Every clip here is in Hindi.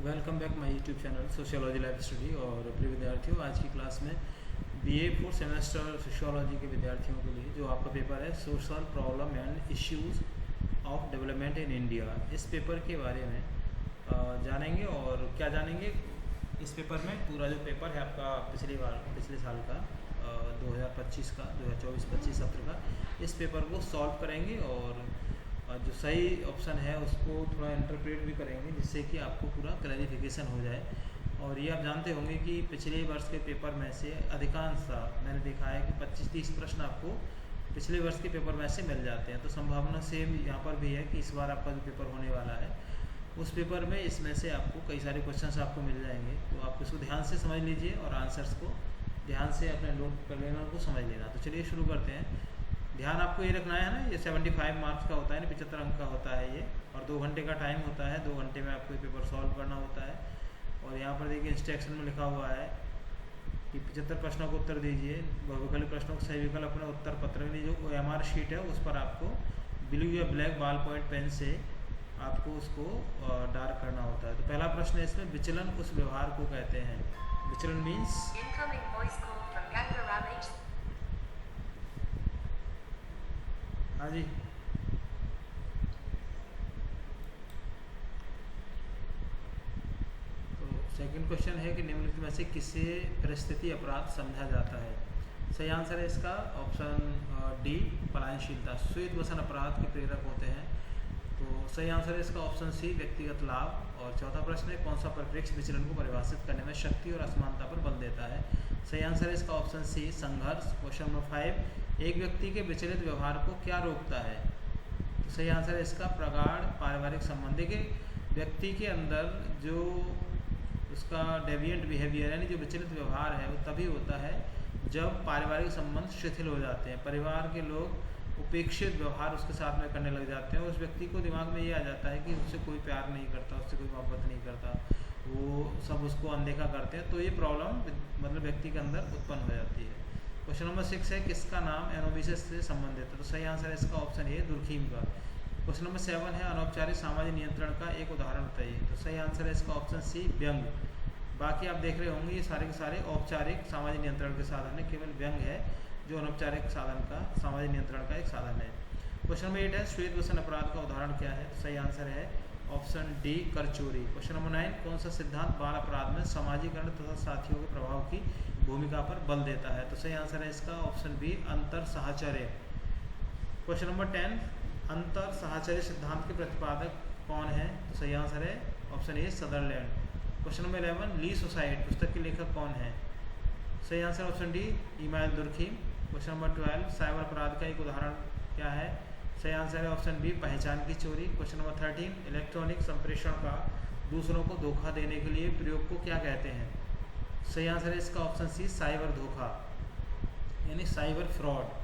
Welcome back my YouTube channel sociology life study. और प्रिय विद्यार्थियों, आज की क्लास में बीए 4 सेमेस्टर सोशियोलॉजी के विद्यार्थियों के लिए जो आपका पेपर है social problem and issues of development in India, इस पेपर के बारे में जानेंगे। और क्या जानेंगे इस पेपर में? पूरा जो पेपर है आपका पिछले साल का 2025 का 2024-25 सत्र का, इस पेपर को सॉल्व करेंगे और जो सही ऑप्शन है उसको थोड़ा इंटरप्रेट भी करेंगे, जिससे कि आपको पूरा क्लैरिफिकेशन हो जाए। और ये आप जानते होंगे कि पिछले वर्ष के पेपर में से अधिकांशतः मैंने देखा है कि 25-30 प्रश्न आपको पिछले वर्ष के पेपर में से मिल जाते हैं। तो संभावना सेम यहाँ पर भी है कि इस बार आपका जो पेपर होने वाला है उस पेपर में इसमें से आपको कई सारे क्वेश्चंस आपको मिल जाएंगे। तो आप इसको ध्यान से समझ लीजिए और आंसर्स को ध्यान से अपने नोट कर लेना, उनको समझ लेना। तो चलिए शुरू करते हैं। ध्यान आपको ये रखना है ना, ये 75 मार्क्स का होता है ना, 75 अंक का होता है ये, और 2 घंटे का टाइम होता है। 2 घंटे में आपको ये पेपर सॉल्व करना होता है। और यहाँ पर देखिए इंस्ट्रक्शन में लिखा हुआ है कि 75 प्रश्नों को उत्तर दीजिए। बहुविकल्प प्रश्नों को सही विकल्प अपने उत्तर पत्र में जो OMR शीट है उस पर आपको ब्लू या ब्लैक बॉल पॉइंट पेन से आपको उसको डार्क करना होता है। तो पहला प्रश्न है इसमें, विचलन उस व्यवहार को कहते हैं। विचलन मीन्स हाँ जी, तो सेकंड क्वेश्चन है कि निम्नलिखित में से किसे परिस्थिति अपराध समझा जाता है? सही आंसर है इसका ऑप्शन डी, पलायनशीलता। श्वेत वसन अपराध के प्रेरक होते हैं। तो सही आंसर है इसका ऑप्शन सी, व्यक्तिगत लाभ। और चौथा प्रश्न है, कौन सा परिप्रेक्ष्य विचलन को परिभाषित करने में शक्ति और असमानता पर बल देता है? सही आंसर है इसका ऑप्शन सी, संघर्ष। क्वेश्चन नंबर 5, एक व्यक्ति के विचलित व्यवहार को क्या रोकता है? तो सही आंसर है इसका प्रगाढ़ पारिवारिक संबंध। के व्यक्ति के अंदर जो उसका डेविएंट बिहेवियर यानी जो विचलित व्यवहार है वो तभी होता है जब पारिवारिक संबंध शिथिल हो जाते हैं। परिवार के लोग उपेक्षित व्यवहार उसके साथ में करने लग जाते हैं और उस व्यक्ति को दिमाग में ये आ जाता है कि उससे कोई प्यार नहीं करता, उससे कोई मोहब्बत नहीं करता, वो सब उसको अनदेखा करते हैं। तो ये प्रॉब्लम मतलब व्यक्ति के अंदर उत्पन्न हो जाती है। क्वेश्चन नंबर 6 है, किसका नाम एनोबिसिस से संबंधित है? तो सही आंसर है इसका ऑप्शन ए, दुर्खीम का। क्वेश्चन नंबर 7 है, अनौपचारिक सामाजिक नियंत्रण का एक उदाहरण बताइए। तो सही आंसर है इसका ऑप्शन सी, व्यंग। बाकी आप देख रहे होंगे ये सारे के सारे औपचारिक सामाजिक नियंत्रण के साधन है, केवल व्यंग है जो अनौपचारिक साधन का सामाजिक नियंत्रण का एक साधन है। क्वेश्चन नंबर 8 है, श्वेत वसन अपराध का उदाहरण क्या है? तो सही आंसर है ऑप्शन डी, कर चोरी। क्वेश्चन नंबर 9, कौन सा सिद्धांत बाल अपराध में सामाजिकरण तथा साथियों के प्रभाव की भूमिका पर बल देता है? तो सही आंसर है इसका ऑप्शन बी, अंतर साहचर्य। क्वेश्चन नंबर 10, अंतर साहचर्य सिद्धांत के प्रतिपादक कौन है? तो सही आंसर है option A, Sutherland. Question number 11, ली सोसाइटी पुस्तक के लेखक कौन है? सही answer option D, Emile Durkheim. Question number 12, cyber अपराध का एक उदाहरण क्या है? सही आंसर है ऑप्शन बी, पहचान की चोरी। क्वेश्चन नंबर 13, इलेक्ट्रॉनिक संप्रेषण का दूसरों को धोखा देने के लिए प्रयोग को क्या कहते हैं? सही आंसर है इसका ऑप्शन सी, साइबर धोखा यानी cyber fraud.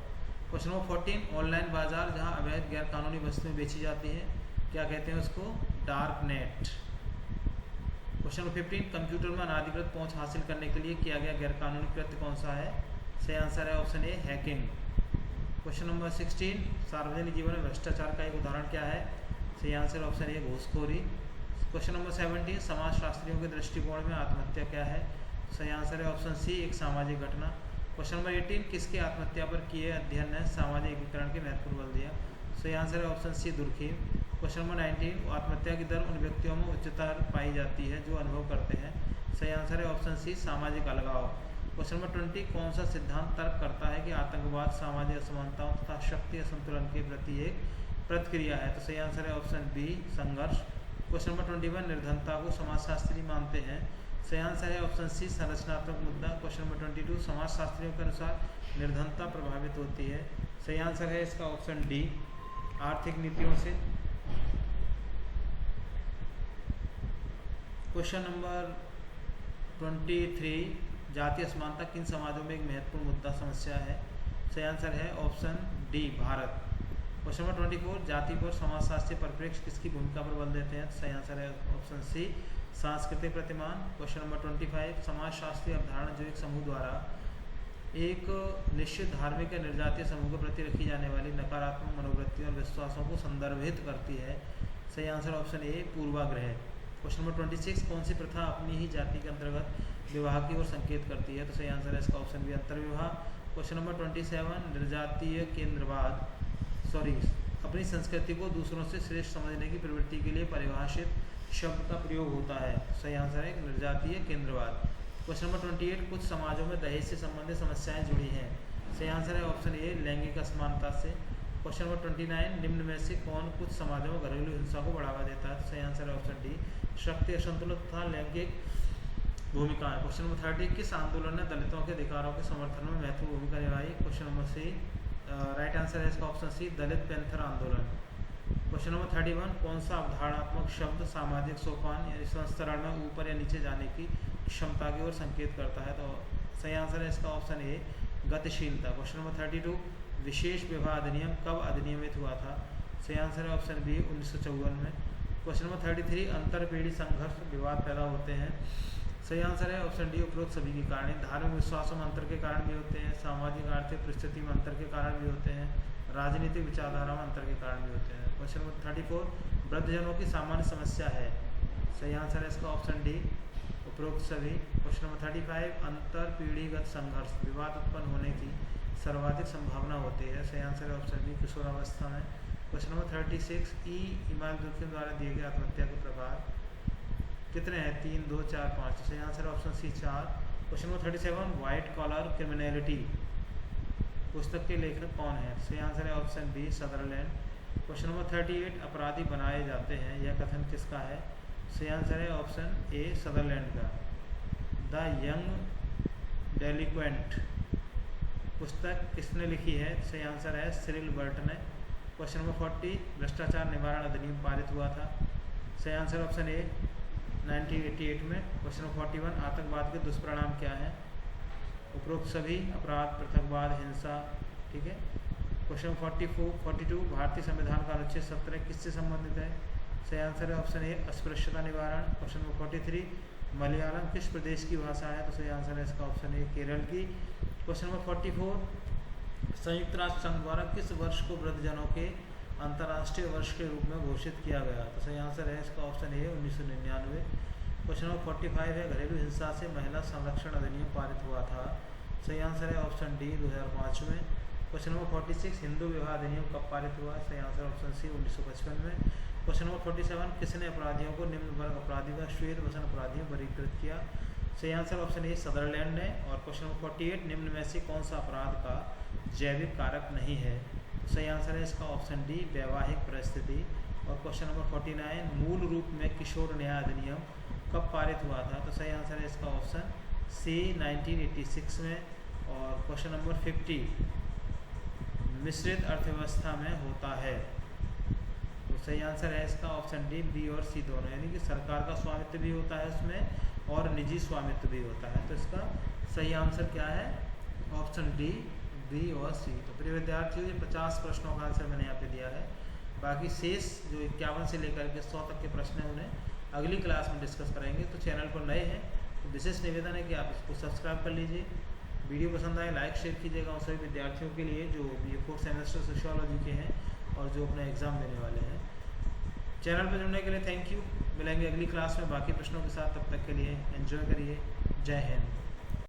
Question number 14, online बाजार जहां अवैध गैर कानूनी वस्तुएं बेची जाती हैं क्या कहते हैं उसको? Dark net. Question number 15, computer में अनाधिकृत पहुंच हासिल करने के लिए किया गया गैरकानूनी कृत्य कौन सा है? सही आंसर है ऑप्शन ए, हैकिंग। क्वेश्चन नंबर 16, सार्वजनिक जीवन में भ्रष्टाचार का एक उदाहरण क्या है? सही आंसर ऑप्शन ए, घूसखोरी। क्वेश्चन नंबर 17, समाजशास्त्रियों के दृष्टिकोण में आत्महत्या क्या है? सही आंसर है ऑप्शन सी, एक सामाजिक घटना। क्वेश्चन नंबर 18, किसके आत्महत्या पर किए अध्ययन ने सामाजिक एकीकरण के महत्व पर बल दिया? सही आंसर है option C, Durkheim. Question number 19, आत्महत्या की दर उन व्यक्तियों में उच्चतर पाई जाती है जो अनुभव करते हैं। सही आंसर है ऑप्शन सी, सामाजिक अलगाव। क्वेश्चन नंबर 20, कौन सा सिद्धांत तर्क करता है कि आतंकवाद सामाजिक असमानताओं तथा शक्ति असंतुलन के प्रति एक प्रतिक्रिया है? तो सही आंसर है ऑप्शन बी, संघर्ष। क्वेश्चन नंबर 21, निर्धनता को समाजशास्त्री मानते हैं? सही आंसर है ऑप्शन सी, संरचनात्मक मुद्दा। क्वेश्चन नंबर 22, समाजशास्त्रियों के अनुसार निर्धनता प्रभावित होती है? सही आंसर है इसका ऑप्शन डी, आर्थिक नीतियों से। क्वेश्चन नंबर 23, जातीय असमानता किन समाजों में एक महत्वपूर्ण मुद्दा समस्या है? सही आंसर है option D, Bharat. Question number 24, जाति पर समाजशास्त्रीय परिप्रेक्ष्य किसकी भूमिका पर बल देते हैं? सही आंसर है ऑप्शन सी, सांस्कृतिक प्रतिमान। क्वेश्चन नंबर 25, समाजशास्त्रीय अवधारणा जो एक समूह द्वारा एक निश्चित धार्मिक या निर्जातीय समूह के प्रति रखी जाने वाली नकारात्मक मनोवृत्ति और विश्वासों को संदर्भित करती है? सही आंसर ऑप्शन ए, पूर्वाग्रह। क्वेश्चन नंबर 26, कौन सी प्रथा अपनी ही जाति के अंतर्गत विवाह की ओर संकेत करती है? तो सही आंसर है इसका ऑप्शन बी, अंतर्विवाह। क्वेश्चन नंबर 27, निर्जातीय केंद्रवाद अपनी संस्कृति को दूसरों से श्रेष्ठ समझने की प्रवृत्ति के लिए परिभाषित शब्द का प्रयोग होता है। सही आंसर है निर्जातीय केंद्रवाद। क्वेश्चन नंबर 28, कुछ समाजों में दहेज से संबंधित समस्याएं जुड़ी हैं। सही आंसर है ऑप्शन ए, लैंगिक असमानता से। क्वेश्चन नंबर 29, निम्न में से कौन कुछ समाजों में घरेलू हिंसा को बढ़ावा देता है? सही आंसर है ऑप्शन डी, शक्ति असंतुलन तथा लैंगिक भूमिकाएं। क्वेश्चन नंबर 30, किस आंदोलन ने दलितों के अधिकारों के समर्थन में महत्वपूर्ण भूमिका निभाई? Question number C, right answer है इसका ऑप्शन सी, दलित पैंथर आंदोलन। क्वेश्चन नंबर 31, कौन सा अवधारणात्मक शब्द सामाजिक सोपान यानी संस्तरण में ऊपर या नीचे जाने की क्षमता की ओर संकेत करता है? तो सही आंसर है इसका ऑप्शन ए, गतिशीलता। क्वेश्चन नंबर 32, विशेष विवाह अधिनियम कब अधिनियमित हुआ था? सही आंसर है ऑप्शन बी, 1954 में। क्वेश्चन नंबर 33, अंतरपीढ़ी संघर्ष विवाद पैदा होते हैं। सही आंसर है ऑप्शन डी, उपरोक्त सभी के कारण। धार्मिक विश्वासों में अंतर के कारण भी होते हैं, सामाजिक आर्थिक परिस्थिति में अंतर के कारण भी होते हैं, राजनीतिक विचारधारा में अंतर के कारण भी होते हैं। क्वेश्चन नंबर 34, वृद्धजनों की सामान्य समस्या है। सही आंसर है इसका ऑप्शन डी, उपरोक्त सभी। क्वेश्चन नंबर 35, अंतर पीढ़ीगत संघर्ष विवाद उत्पन्न होने की सर्वाधिक संभावना होती है। सही आंसर है ऑप्शन बी, किशोरावस्था में। क्वेश्चन नंबर 36, ईमाल जोखिम द्वारा दिए गए आत्महत्या के प्रकार कितने हैं? 3, 2, 4, 5। सही आंसर है option C, 4। Question number 37, white collar criminality पुस्तक के लेखक कौन है? सही आंसर है option B, Sutherland. Question number 38, अपराधी बनाए जाते हैं, यह कथन किसका है? सही आंसर है ऑप्शन ए, सदरलैंड का। द यंग डेलिक्वेंट पुस्तक किसने लिखी है? सही आंसर है सिरिल बर्ट ने। क्वेश्चन नंबर 40, भ्रष्टाचार निवारण अधिनियम पारित हुआ था। सही आंसर ऑप्शन ए, 1988 में। क्वेश्चन नंबर 41, आतंकवाद के दुष्परिणाम क्या हैं? उपरोक्त सभी, अपराध, पृथकवाद, हिंसा। ठीक है। क्वेश्चन नंबर 42, भारतीय संविधान का अनुच्छेद 17 किससे संबंधित है? सही आंसर है ऑप्शन ए, अस्पृश्यता निवारण। क्वेश्चन नंबर 43, मलयालम किस प्रदेश की भाषा है? तो सही आंसर है इसका ऑप्शन ए, केरल की। क्वेश्चन नंबर 44, संयुक्त राष्ट्र संघ द्वारा किस वर्ष को वृद्धजनों के अंतर्राष्ट्रीय वर्ष के रूप में घोषित किया गया? तो सही आंसर है इसका ऑप्शन ए, 1999। क्वेश्चन नंबर 45 है, घरेलू हिंसा से महिला संरक्षण अधिनियम पारित हुआ था। सही आंसर है ऑप्शन डी, 2005 में। क्वेश्चन नंबर 46, हिंदू विवाह अधिनियम कब पारित हुआ? सही आंसर ऑप्शन सी, 1955 में। क्वेश्चन नंबर 47, किसने अपराधियों को निम्न वर्ग अपराधी का श्वेत वसन अपराधी में वर्गीकृत किया? सही आंसर ऑप्शन ए, सदरलैंड ने। और क्वेश्चन नंबर 48, निम्न में से कौन सा अपराध का जैविक कारक नहीं है? सही आंसर है इसका ऑप्शन डी, वैवाहिक परिस्थिति। और क्वेश्चन नंबर 49, मूल रूप में किशोर न्याय अधिनियम कब पारित हुआ था? तो सही आंसर है इसका ऑप्शन सी, 1986 में। और क्वेश्चन नंबर 50, मिश्रित अर्थव्यवस्था में होता है। तो सही आंसर है इसका ऑप्शन डी, बी और सी दोनों, यानी कि सरकार का स्वामित्व भी होता है उसमें और निजी स्वामित्व भी होता है। तो इसका सही आंसर क्या है? ऑप्शन डी, बी और सी। तो प्रिय विद्यार्थियों, ये 50 प्रश्नों का आंसर मैंने यहाँ पे दिया है। बाकी शेष जो 51 से लेकर के 100 तक के प्रश्न हैं उन्हें अगली क्लास में डिस्कस करेंगे। तो चैनल पर नए हैं तो विशेष निवेदन है कि आप इसको सब्सक्राइब कर लीजिए। वीडियो पसंद आए लाइक शेयर कीजिएगा उन सभी विद्यार्थियों के लिए जो ये 4th सेमेस्टर सोशियोलॉजी के हैं और जो अपना एग्ज़ाम देने वाले हैं। चैनल पर जुड़ने के लिए थैंक यू। मिलेंगे अगली क्लास में बाकी प्रश्नों के साथ, तब तक के लिए एंजॉय करिए। जय हिंद।